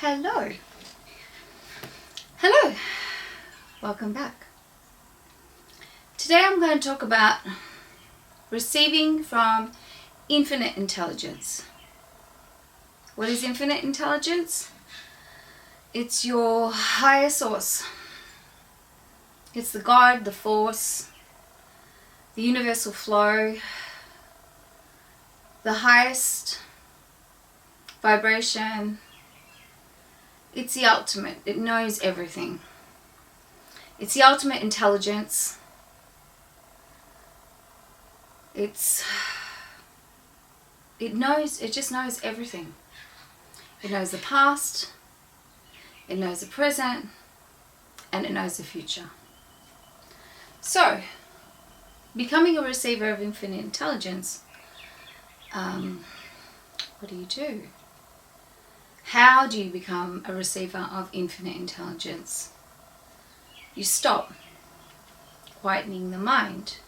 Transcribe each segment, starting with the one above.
Hello. Hello. Welcome back. Today I'm going to talk about receiving from infinite intelligence. What is infinite intelligence? It's your higher source. It's the God, the force, the universal flow, the highest vibration. It's the ultimate. It knows everything. It's the ultimate intelligence. It just knows everything. It knows the past, it knows the present, and it knows the future. So, becoming a receiver of infinite intelligence, what do? How do you become a receiver of infinite intelligence? You stop quietening the mind.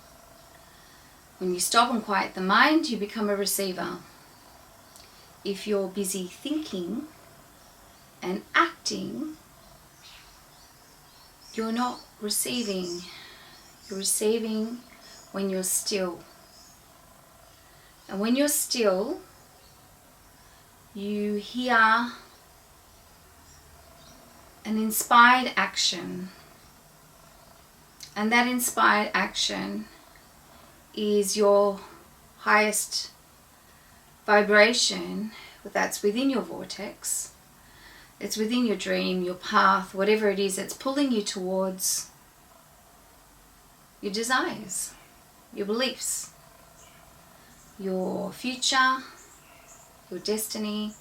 When you stop and quiet the mind, you become a receiver. If you're busy thinking and acting, you're not receiving. You're receiving when you're still. And when you're still, you hear an inspired action. And that inspired action is your highest vibration that's within your vortex. It's within your dream, your path, whatever it is that's pulling you towards your desires, your beliefs, your future, your destiny,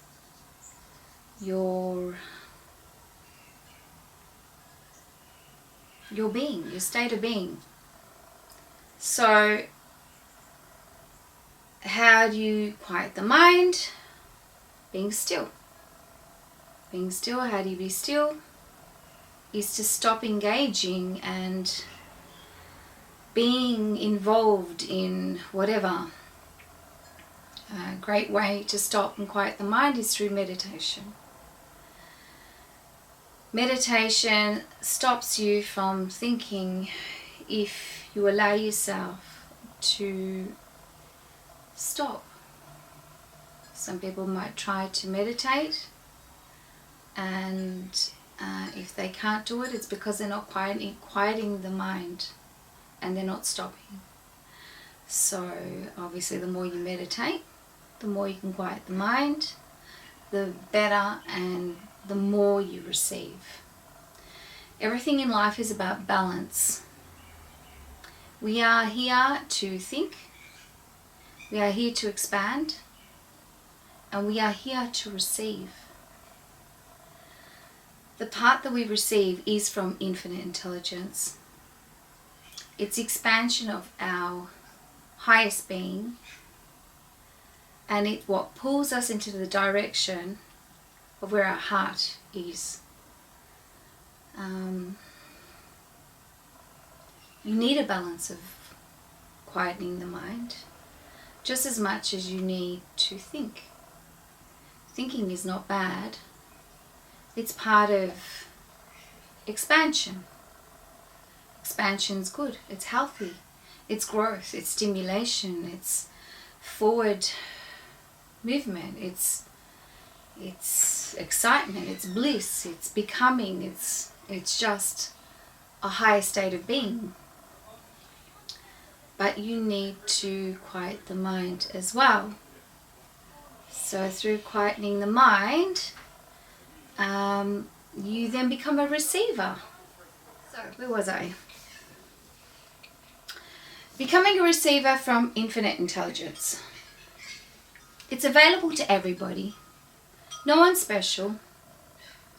your being, your state of being. So, how do you quiet the mind? Being still. Being still, how do you be still? Is to stop engaging and being involved in whatever. A great way to stop and quiet the mind is through meditation. Meditation stops you from thinking if you allow yourself to stop. Some people might try to meditate, and if they can't do it, it's because they're not quieting the mind and they're not stopping. So obviously the more you meditate, the more you can quiet the mind, the better and the more you receive. Everything in life is about balance. We are here to think, we are here to expand, and we are here to receive. The part that we receive is from infinite intelligence. It's expansion of our highest being, and it's what pulls us into the direction of where our heart is. You need a balance of quietening the mind just as much as you need to think. Thinking is not bad. It's part of expansion. Expansion's good. It's healthy. It's growth. It's stimulation. It's forward movement. It's excitement. It's bliss. It's becoming. It's just a higher state of being. But you need to quiet the mind as well. So through quietening the mind, you then become a receiver. So where was I? Becoming a receiver from infinite intelligence. It's available to everybody. No one's special.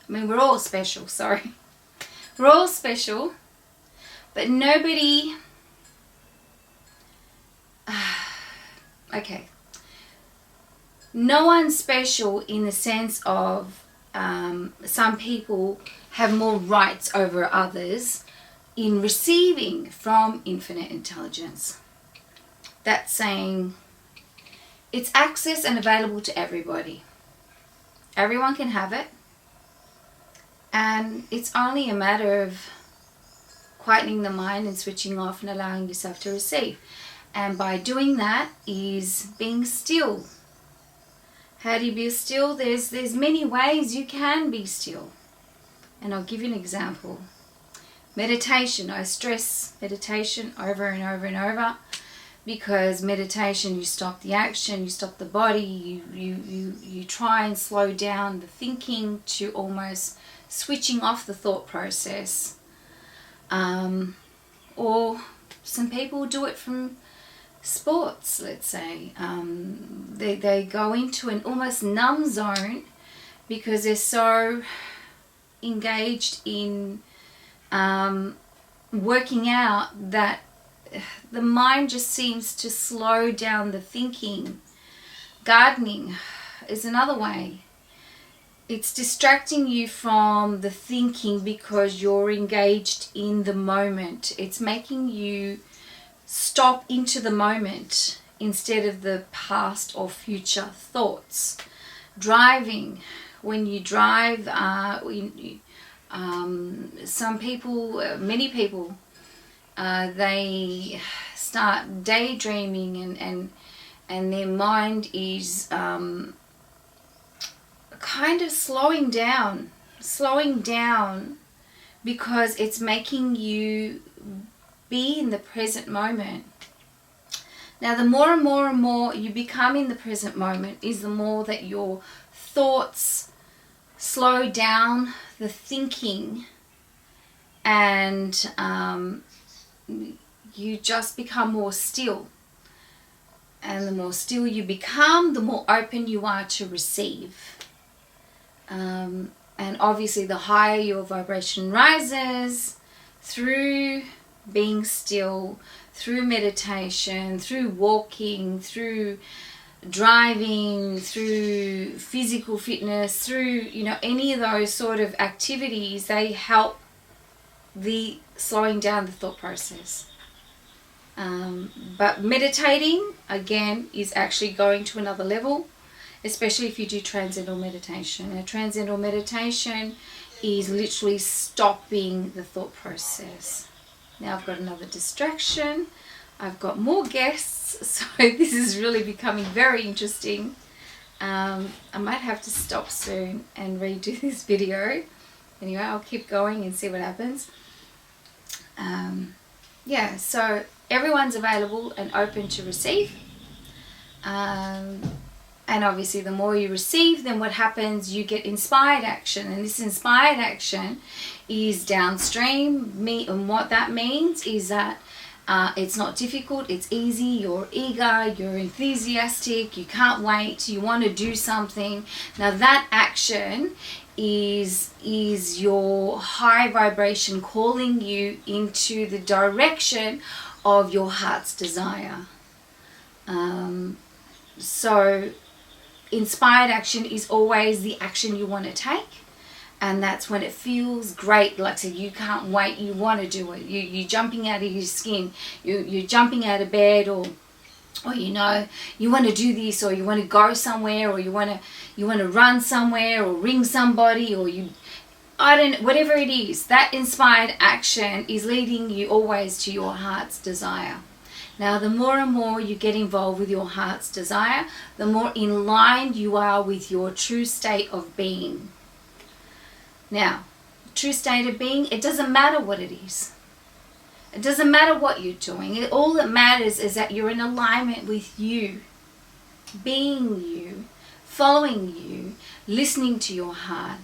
I mean, we're all special, sorry. We're all special, but nobody... okay. No one's special in the sense of some people have more rights over others in receiving from infinite intelligence. That's saying it's access and available to everybody. Everyone can have it. And it's only a matter of quietening the mind and switching off and allowing yourself to receive. And by doing that is being still. How do you be still? There's many ways you can be still. And I'll give you an example. Meditation. I stress meditation over and over and over, because meditation, you stop the action, you stop the body, you try and slow down the thinking to almost switching off the thought process. Or some people do it from sports, let's say. They go into an almost numb zone because they're so engaged in working out that the mind just seems to slow down the thinking. Gardening is another way. It's distracting you from the thinking because you're engaged in the moment. It's making you stop into the moment instead of the past or future thoughts. Driving. When you drive, some people, many people, they start daydreaming and their mind is kind of slowing down because it's making you be in the present moment. Now, the more and more and more you become in the present moment is the more that your thoughts slow down the thinking, and you just become more still. And the more still you become, the more open you are to receive. And obviously the higher your vibration rises through being still, through meditation, through walking, through driving, through physical fitness, through, any of those sort of activities, they help the slowing down the thought process. But meditating, again, is actually going to another level, especially if you do transcendental meditation. Now, transcendental meditation is literally stopping the thought process. Now I've got another distraction. I've got more guests, so this is really becoming very interesting. I might have to stop soon and redo this video. Anyway, I'll keep going and see what happens. Yeah, so everyone's available and open to receive. And obviously the more you receive, then what happens, you get inspired action. And this inspired action is downstream. And what that means is that it's not difficult, it's easy, you're eager, you're enthusiastic, you can't wait, you want to do something. Now that action is your high vibration calling you into the direction of your heart's desire. So inspired action is always the action you want to take, and that's when it feels great, like so you can't wait, you want to do it, you're jumping out of your skin, you're jumping out of bed, or you want to do this, or you want to go somewhere, or you want to run somewhere, or ring somebody, or whatever it is. That inspired action is leading you always to your heart's desire. Now, the more and more you get involved with your heart's desire, the more in line you are with your true state of being. Now, true state of being, it doesn't matter what it is. It doesn't matter what you're doing. All that matters is that you're in alignment with you, being you, following you, listening to your heart,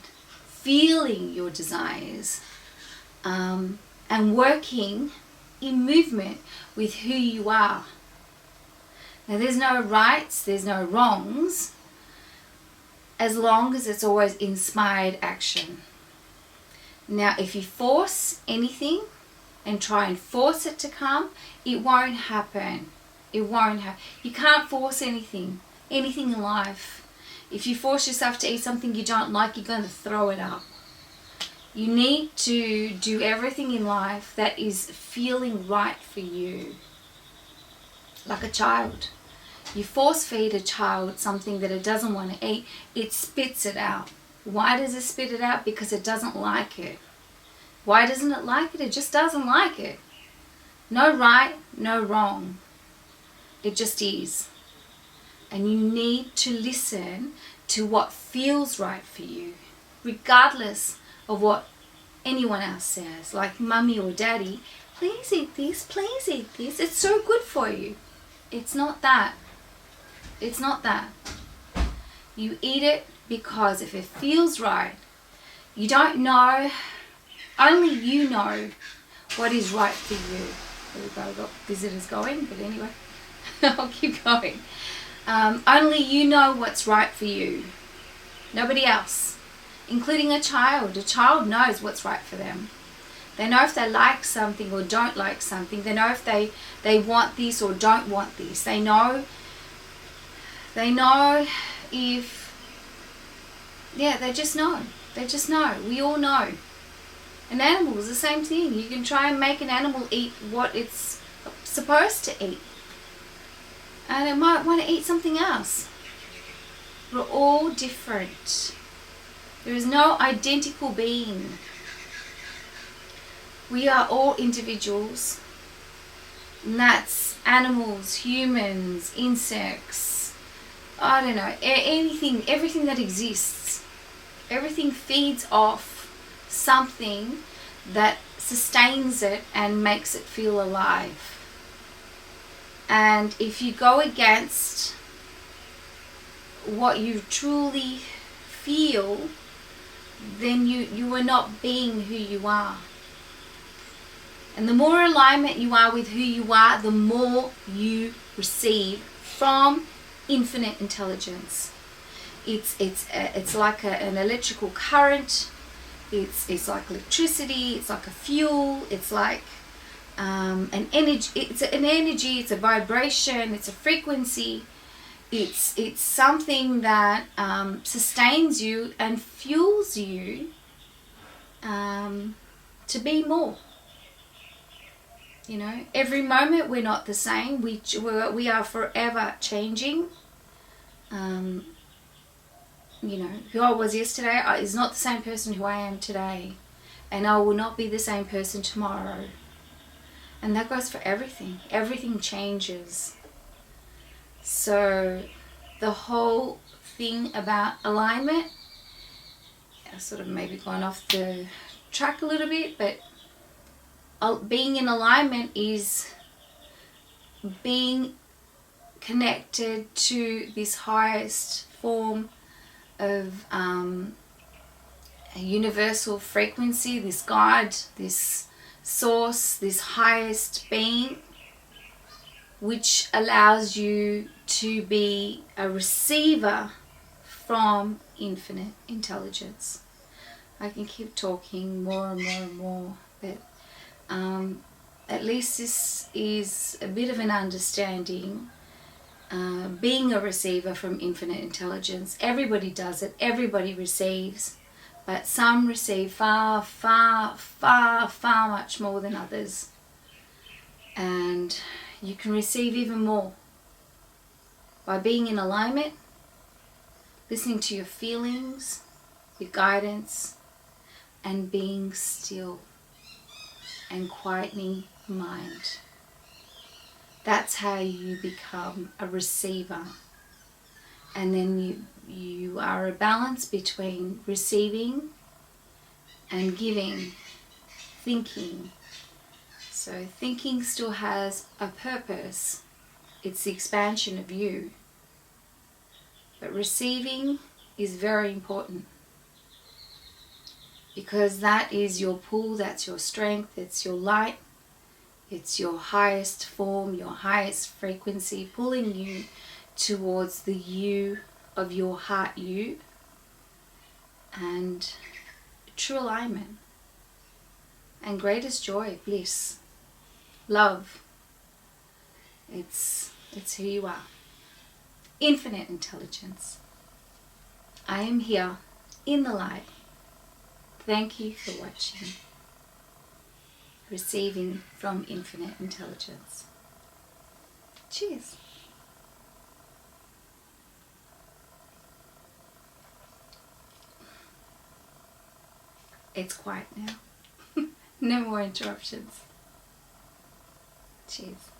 feeling your desires, and working in movement with who you are. Now, there's no rights, there's no wrongs, as long as it's always inspired action. Now, if you force anything and try and force it to come, it won't happen. It won't happen. You can't force anything in life. If you force yourself to eat something you don't like, you're going to throw it up. You need to do everything in life that is feeling right for you. Like a child. You force feed a child something that it doesn't want to eat, it spits it out. Why does it spit it out? Because it doesn't like it. Why doesn't it like it? It just doesn't like it. No right, no wrong. It just is. And you need to listen to what feels right for you, regardless of what anyone else says, like mummy or daddy. Please eat this, please eat this. It's so good for you. It's not that. It's not that. You eat it because if it feels right, you don't know, only you know what is right for you. There we go, we've got visitors going, but anyway, I'll keep going. Only you know what's right for you. Nobody else, including a child. A child knows what's right for them. They know if they like something or don't like something. They know if they want this or don't want this. They know if, yeah, they just know. They just know. We all know. An animal is the same thing. You can try and make an animal eat what it's supposed to eat, and it might want to eat something else. We're all different. There is no identical being. We are all individuals, and that's animals, humans, insects, I don't know, anything, everything that exists. Everything feeds off something that sustains it and makes it feel alive. And if you go against what you truly feel, then you are not being who you are. And the more alignment you are with who you are, the more you receive from infinite intelligence. It's like an electrical current. It's like electricity. It's like a fuel. It's like an energy. It's an energy. It's a vibration. It's a frequency. It's something that sustains you and fuels you to be more. You know, every moment we're not the same. We are forever changing. You know, who I was yesterday is not the same person who I am today, and I will not be the same person tomorrow. And that goes for everything. Everything changes. So the whole thing about alignment, I've sort of maybe gone off the track a little bit, but being in alignment is being connected to this highest form of a universal frequency, this God, this source, this highest being, which allows you to be a receiver from infinite intelligence. I can keep talking more and more and more, but at least this is a bit of an understanding. Being a receiver from infinite intelligence, everybody does it, everybody receives, but some receive far, far, far, far much more than others. And you can receive even more by being in alignment, listening to your feelings, your guidance, and being still and quietening your mind. That's how you become a receiver. And then you are a balance between receiving and giving, thinking. So thinking still has a purpose. It's the expansion of you. But receiving is very important, because that is your pull, that's your strength, it's your light. It's your highest form, your highest frequency, pulling you towards the you of your heart, you, and true alignment, and greatest joy, bliss, love. It's who you are. Infinite intelligence. I am here in the light. Thank you for watching. Receiving from infinite intelligence. Cheers. It's quiet now. No more interruptions. Cheers.